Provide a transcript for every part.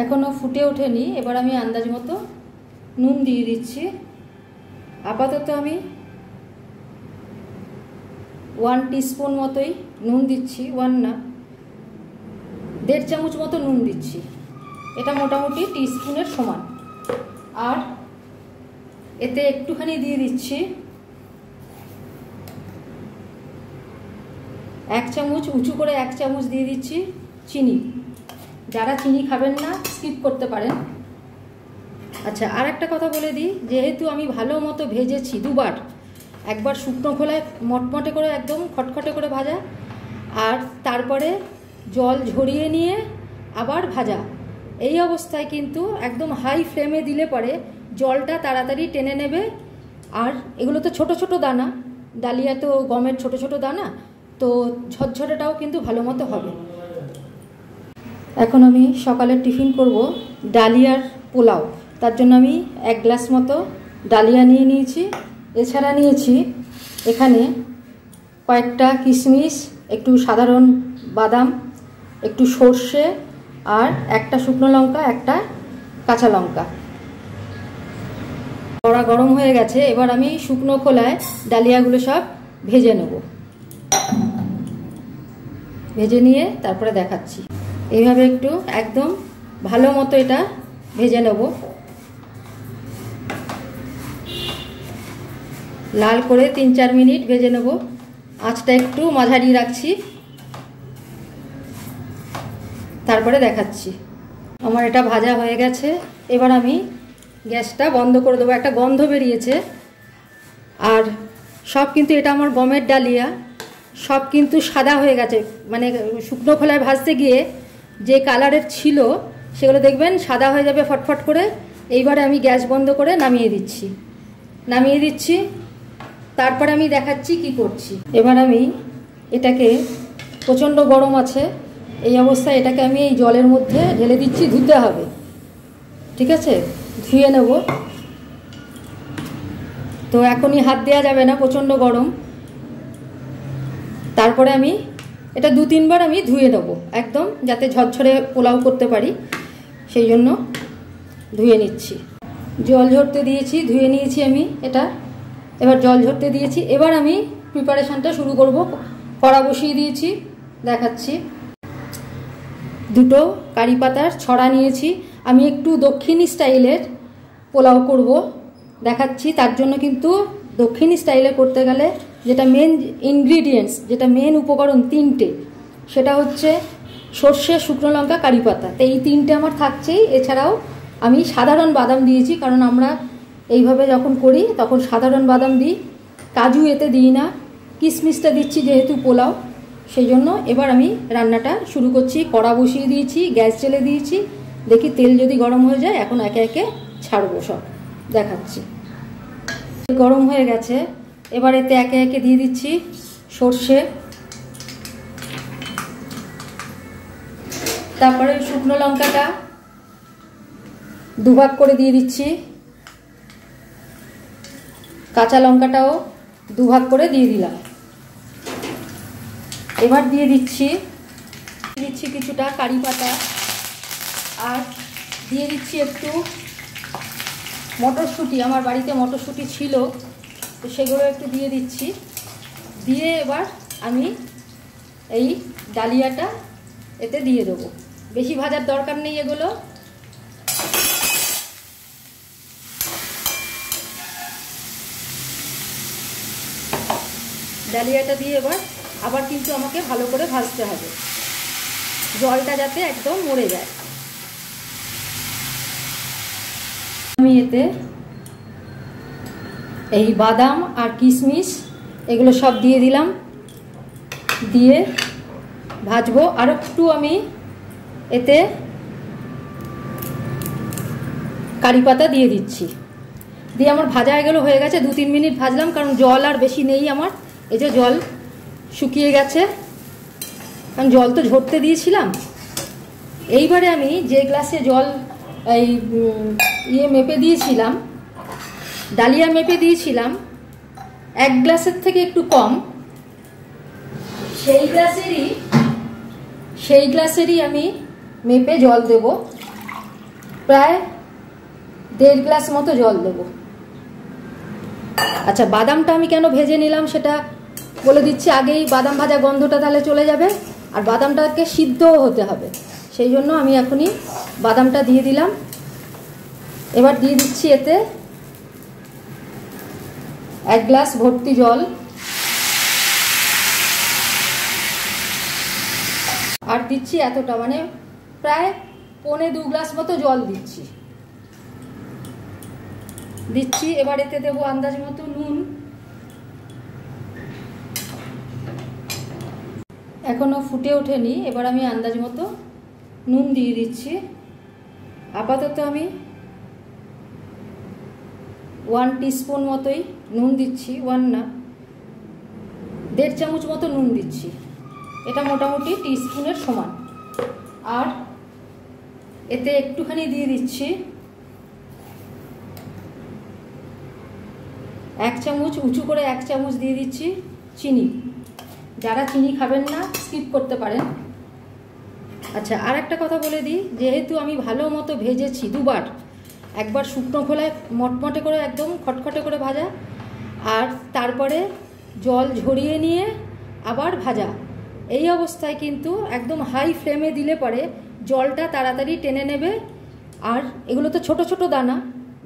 এখনো ফুটে ওঠেনি। এবার আমি আন্দাজ মতো নুন দিয়ে দিচ্ছি। আপাতত আমি 1 টিস্পুন মতোই নুন দিচ্ছি, 1 না 1.5 চামচ মতো নুন দিচ্ছি। এটা মোটামুটি টিস্পুনের সমান। আর এতে একটুখানি দিয়ে দিচ্ছি 1 চামচ, উঁচু করে 1 চামচ দিয়ে দিচ্ছি চিনি। যারা চিনি খাবেন না স্কিপ করতে পারেন। আচ্ছা, আর একটা কথা বলে দিই, যেহেতু আমি ভালো মতো ভেজেছি দুবার, একবার শুকনো খোলায় মটমটে করে একদম খটখটে করে ভাজা, আর তারপরে জল ঝরিয়ে নিয়ে আবার ভাজা। এই অবস্থায় কিন্তু একদম হাই ফ্লেমে দিলে পরে জলটা তাড়াতাড়ি টেনে নেবে। আর এগুলো তো ছোট ছোট দানা, ডালিয়া তো গমের ছোট ছোট দানা, তো ঝরঝরেটাও কিন্তু ভালো মতো হবে। এখন আমি সকালের টিফিন করব ডালিয়ার পোলাও। তার জন্য আমি 1 গ্লাস মতো ডালিয়া নিয়ে নিয়েছি। এছাড়া নিয়েছি এখানে কয়েকটা কিশমিশ, একটু সাধারণ বাদাম, একটু সর্ষে, আর একটা শুকনো লঙ্কা, একটা কাঁচা লঙ্কা। কড়া গরম হয়ে গেছে। এবার আমি শুকনো খোলায় ডালিয়াগুলো সব ভেজে নেব। ভেজে নিয়ে তারপরে দেখাচ্ছি। এইভাবে একটু একদম ভালো মতো এটা ভেজে নেব, লাল করে 3-4 মিনিট ভেজে নেব। আঁচটা একটু মাঝারি রাখছি, তারপরে দেখাচ্ছি। আমার এটা ভাজা হয়ে গেছে। এবার আমি গ্যাসটা বন্ধ করে দেবো। একটা গন্ধ বেরিয়েছে। আর সব কিন্তু এটা আমার গমের ডালিয়া, সব কিন্তু সাদা হয়ে গেছে। মানে শুকনো খোলায় ভাজতে গিয়ে যে কালারের ছিল সেগুলো দেখবেন সাদা হয়ে যাবে ফটফট করে। এইবারে আমি গ্যাস বন্ধ করে নামিয়ে দিচ্ছি। তারপর আমি দেখাচ্ছি কি করছি। এবার আমি এটাকে, প্রচণ্ড গরম আছে, এই অবস্থায় এটাকে আমি এই জলের মধ্যে ঢেলে দিচ্ছি। ধুতে হবে, ঠিক আছে? ধুয়ে নেব। তো এখনই হাত দেওয়া যাবে না, প্রচণ্ড গরম। তারপরে আমি এটা 2-3 বার আমি ধুয়ে নেব, একদম যাতে ঝরঝরে পোলাও করতে পারি, সেই জন্য ধুয়ে নিচ্ছি। জল ঝরতে দিয়েছি, ধুয়ে নিয়েছি আমি এটা। এবার জল ঝরতে দিয়েছি। এবার আমি প্রিপারেশানটা শুরু করব। কড়া বসিয়ে দিয়েছি, দেখাচ্ছি। 2টো কারি পাতার ছড়া নিয়েছি। আমি একটু দক্ষিণী স্টাইলের পোলাও করব, দেখাচ্ছি। তার জন্য কিন্তু দক্ষিণী স্টাইলে করতে গেলে যেটা মেন ইনগ্রিডিয়েন্টস, যেটা মেন উপকরণ 3টে, সেটা হচ্ছে সর্ষে, শুকনো লঙ্কা, কারি পাতা। তো এই 3টে আমার থাকছেই। এছাড়াও আমি সাধারণ বাদাম দিয়েছি, কারণ আমরা এইভাবে যখন করি তখন সাধারণ বাদাম দিই, কাজু এতে দিই না। কিশমিশটা দিচ্ছি যেহেতু পোলাও, সেই জন্য। এবার আমি রান্নাটা শুরু করছি। কড়া বসিয়ে দিয়েছি, গ্যাস জ্বেলে দিয়েছি। দেখি তেল যদি গরম হয়ে যায়, এখন একে একে ছাড়বো, সব দেখাচ্ছি। গরম হয়ে গেছে। এবার এতে একে একে দিয়ে দিচ্ছি সর্ষে, তারপরে শুকনো লঙ্কাটা 2 ভাগ করে দিয়ে দিচ্ছি, কাঁচা লঙ্কাটাও 2 ভাগ করে দিয়ে দিলাম। এবার দিয়ে দিচ্ছি কিছুটা কারি পাতা, আর দিয়ে দিচ্ছি একটু মটরশুঁটি। আমার বাড়িতে মটরশুঁটি ছিল, তো সেগুলো একটু দিয়ে দিচ্ছি। দিয়ে এবার আমি এই ডালিয়াটা এতে দিয়ে দেবো। বেশি ভাজার দরকার নেই এগুলো। ডালিয়াটা দিয়ে এবার আবার কিন্তু আমাকে ভালো করে ভাজতে হবে, জলটা যাতে একদম মরে যায়। আমি এতে এই বাদাম আর কিশমিশ এগুলো সব দিয়ে দিলাম, দিয়ে ভাজবো। আর একটু আমি এতে কারি পাতা দিয়ে দিচ্ছি। দিয়ে আমার ভাজা এগুলো হয়ে গেছে। 2-3 মিনিট ভাজলাম, কারণ জল আর বেশি নেই আমার। এই যে জল শুকিয়ে গেছে, কারণ জল তো ঝরতে দিয়েছিলাম। এইবারে আমি যে গ্লাসে জল মেপে দিয়েছিলাম, ডালিয়া মেপে দিয়েছিলাম 1 গ্লাসের থেকে একটু কম, সেই গ্লাসেরই আমি মেপে জল দেব। প্রায় 1.5 গ্লাস মতো জল দেবো। আচ্ছা, বাদামটা আমি কেন ভেজে নিলাম সেটা বলে দিচ্ছি আগেই। বাদাম ভাজা গন্ধটা তাহলে চলে যাবে, আর বাদামটাকে সিদ্ধও হতে হবে, সেই জন্য আমি এখনই বাদামটা দিয়ে দিলাম। এবার দিয়ে দিচ্ছি এতে 1 গ্লাস ভর্তি জল, আর দিচ্ছি এতটা, মানে প্রায় 1.25 গ্লাস মতো জল দিচ্ছি। এবার এতে দেবো আন্দাজ মতো নুন। এখনো ফুটে ওঠেনি, এবার আমি আন্দাজ মতো নুন দিয়ে দিচ্ছি। আপাতত আমি 1 টিস্পুন মতোই নুন দিচ্ছি, 1 না 1.5 চামচ মতো নুন দিচ্ছি। এটা মোটামুটি টিস্পুনের সমান। আর এতে একটুখানি দিয়ে দিচ্ছি 1 চামচ, উঁচু করে 1 চামচ দিয়ে দিচ্ছি চিনি। যারা চিনি খাবেন না স্কিপ করতে পারেন। আচ্ছা, আর একটা কথা বলে দিই, যেহেতু আমি ভালো মতো ভেজেছি দুবার, একবার শুকনো খোলায় মটমটে করে একদম খটখটে করে ভাজা, আর তারপরে জল ঝরিয়ে নিয়ে আবার ভাজা, এই অবস্থায় কিন্তু একদম হাই ফ্লেমে দিলে পরে জলটা তাড়াতাড়ি টেনে নেবে। আর এগুলো তো ছোট ছোট দানা,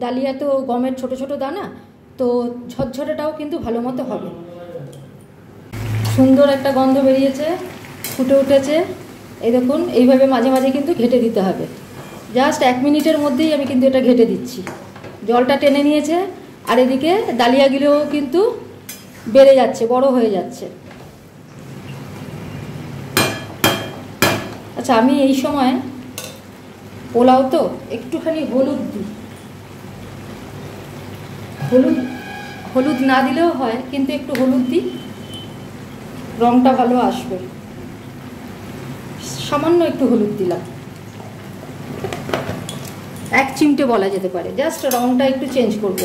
ডালিয়া তো গমের ছোট ছোট দানা, তো ঝরঝরেটাও কিন্তু ভালো মতো হবে। সুন্দর একটা গন্ধ বেরিয়েছে, ফুটে উঠেছে। এই দেখুন, এইভাবে মাঝে মাঝে কিন্তু ঘেটে দিতে হবে। জাস্ট 1 মিনিটের মধ্যেই আমি কিন্তু এটা ঘেটে দিচ্ছি। জলটা টেনে নিয়েছে, আর এদিকে ডালিয়াগুলোও কিন্তু বেড়ে যাচ্ছে, বড় হয়ে যাচ্ছে। আচ্ছা, আমি এই সময় পোলাও তো একটুখানি হলুদ দিই। হলুদ না দিলেও হয়, কিন্তু একটু হলুদ দিই, রঙটা ভালো আসবে। সামান্য একটু হলুদ দিলাম, 1 চিমটে বলা যেতে পারে, জাস্ট রঙটা একটু চেঞ্জ করব।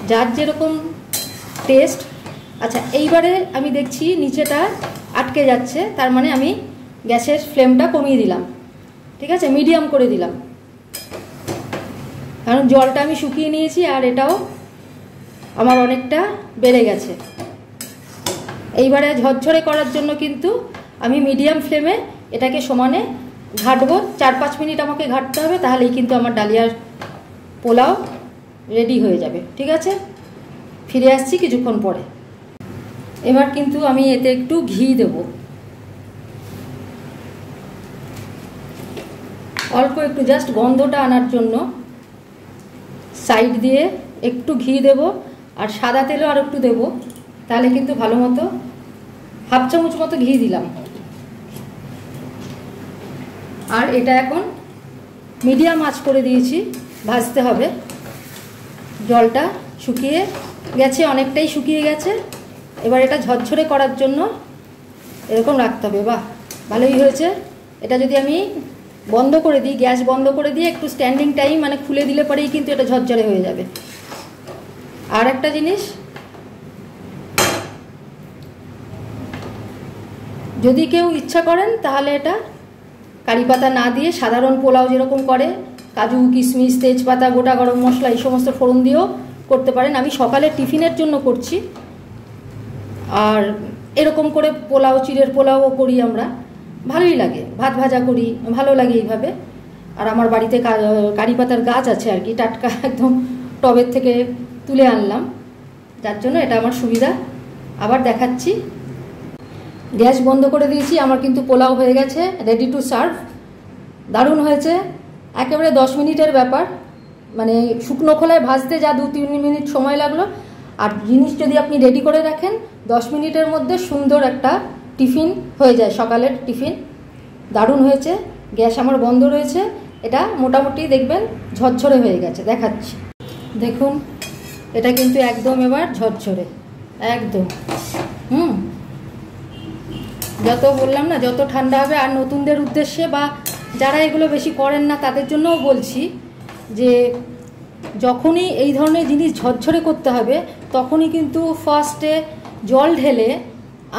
যার যেরকম টেস্ট। আচ্ছা, এইবারে আমি দেখছি নিচেটা আটকে যাচ্ছে, তার মানে আমি গ্যাসের ফ্লেমটা কমিয়ে দিলাম, ঠিক আছে, মিডিয়াম করে দিলাম, কারণ জলটা আমি শুকিয়ে নিয়েছি আর এটাও আমার অনেকটা বেড়ে গেছে। এইবারে ঝরঝরে করার জন্য কিন্তু আমি মিডিয়াম ফ্লেমে এটাকে সমানে ঘাটবো। 4-5 মিনিট আমাকে ঘাটতে হবে, তাহলেই কিন্তু আমার ডালিয়ার পোলাও রেডি হয়ে যাবে। ঠিক আছে, ফিরে আসছি কিছুক্ষণ পরে। এবার কিন্তু আমি এতে একটু ঘি দেব, অল্প একটু, জাস্ট গন্ধটা আনার জন্য সাইড দিয়ে একটু ঘি দেব, আর সাদা তেলও আর একটু দেব, তাহলে কিন্তু ভালো মতো 1/2 চামচ মতো ঘি দিলাম। আর এটা এখন মিডিয়াম আঁচ করে দিয়েছি, ভাজতে হবে। জলটা শুকিয়ে গেছে, অনেকটাই শুকিয়ে গেছে। এবার এটা ঝরঝরে করার জন্য এরকম রাখতে হবে। বাহ, ভালোই হয়েছে। এটা যদি আমি বন্ধ করে দিই, গ্যাস বন্ধ করে দিয়ে একটু স্ট্যান্ডিং টাইম মানে খুলে দিলে পরেই কিন্তু এটা ঝরঝরে হয়ে যাবে। আর একটা জিনিস, যদি কেউ ইচ্ছা করেন তাহলে এটা কারি পাতা না দিয়ে সাধারণ পোলাও যেরকম করে, কাজু কিশমিশ তেজপাতা গোটা গরম মশলা এই সমস্ত ফোড়ন দিয়েও করতে পারেন। আমি সকালে টিফিনের জন্য করছি, আর এরকম করে পোলাও, চিড়ের পোলাও করি আমরা, ভালোই লাগে। ভাত ভাজা করি, ভালো লাগে এইভাবে। আর আমার বাড়িতে কারি পাতার গাছ আছে আর কি, টাটকা একদম টবের থেকে তুলে আনলাম, যার জন্য এটা আমার সুবিধা। আবার দেখাচ্ছি, গ্যাস বন্ধ করে দিয়েছি, আমার কিন্তু পোলাও হয়ে গেছে, রেডি টু সার্ভ। দারুণ হয়েছে, একেবারে 10 মিনিটের ব্যাপার। মানে শুকনো খোলায় ভাজতে যা 2-3 মিনিট সময় লাগলো, আর জিনিস যদি আপনি রেডি করে রাখেন 10 মিনিটের মধ্যে সুন্দর একটা টিফিন হয়ে যায়, সকালের টিফিন। দারুণ হয়েছে। গ্যাস আমার বন্ধ রয়েছে, এটা মোটামুটি দেখবেন ঝরঝরে হয়ে গেছে। দেখাচ্ছি, দেখুন এটা কিন্তু একদম এবার ঝরঝরে, একদম। যত বললাম না, যত ঠান্ডা হবে। আর নতুনদের উদ্দেশ্যে বা যারা এগুলো বেশি করেন না তাদের জন্যও বলছি যে যখনই এই ধরনের জিনিস ঝরঝরে করতে হবে, তখনই কিন্তু ফার্স্টে জল ঢেলে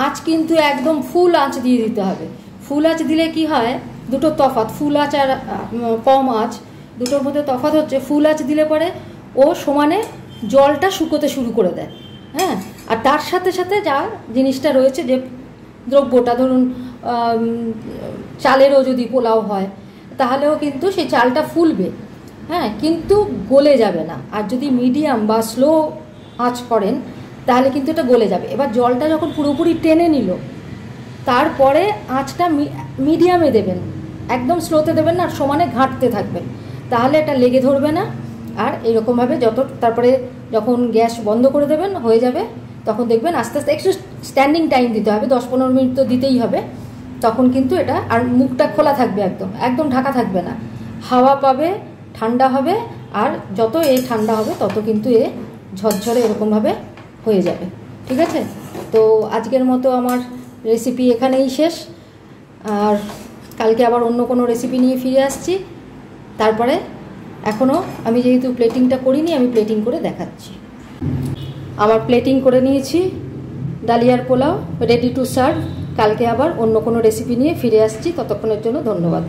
আঁচ কিন্তু একদম ফুল আঁচ দিয়ে দিতে হবে। ফুল আঁচ দিলে কি হয়, দুটো তফাৎ, ফুল আঁচ আর কম আঁচ দুটোর মধ্যে তফাৎ হচ্ছে, ফুল আঁচ দিলে পরে ও সমানে জলটা শুকোতে শুরু করে দেয়। হ্যাঁ, আর তার সাথে সাথে যা জিনিসটা রয়েছে, যে দ্রব্যটা ধরুন চালেরও যদি পোলাও হয় তাহলেও কিন্তু সেই চালটা ফুলবে, হ্যাঁ, কিন্তু গলে যাবে না। আর যদি মিডিয়াম বা স্লো আঁচ করেন তাহলে কিন্তু এটা গলে যাবে। এবার জলটা যখন পুরোপুরি টেনে নিল, তারপরে আঁচটা মিডিয়ামে দেবেন, একদম স্লোতে দেবেন না, আর সমানে ঘাঁটতে থাকবেন, তাহলে এটা লেগে ধরবে না। আর এরকমভাবে তারপরে যখন গ্যাস বন্ধ করে দেবেন, হয়ে যাবে, তখন দেখবেন আস্তে আস্তে একটু স্ট্যান্ডিং টাইম দিতে হবে, 10-15 মিনিট তো দিতেই হবে। তখন কিন্তু এটা, আর মুখটা খোলা থাকবে, একদম ঢাকা থাকবে না, হাওয়া পাবে, ঠান্ডা হবে, আর যত ঠান্ডা হবে তত কিন্তু ঝরঝরে এরকমভাবে হয়ে যাবে। ঠিক আছে, তো আজকের মতো আমার রেসিপি এখানেই শেষ। আর কালকে আবার অন্য কোনো রেসিপি নিয়ে ফিরে আসছি। তারপরে এখনও আমি যেহেতু প্লেটিংটা করিনি, আমি প্লেটিং করে দেখাচ্ছি। আমার প্লেটিং করে নিয়েছি, ডালিয়ার পোলাও রেডি টু সার্ভ। কালকে আবার অন্য কোনো রেসিপি নিয়ে ফিরে আসছি, ততক্ষণের জন্য ধন্যবাদ।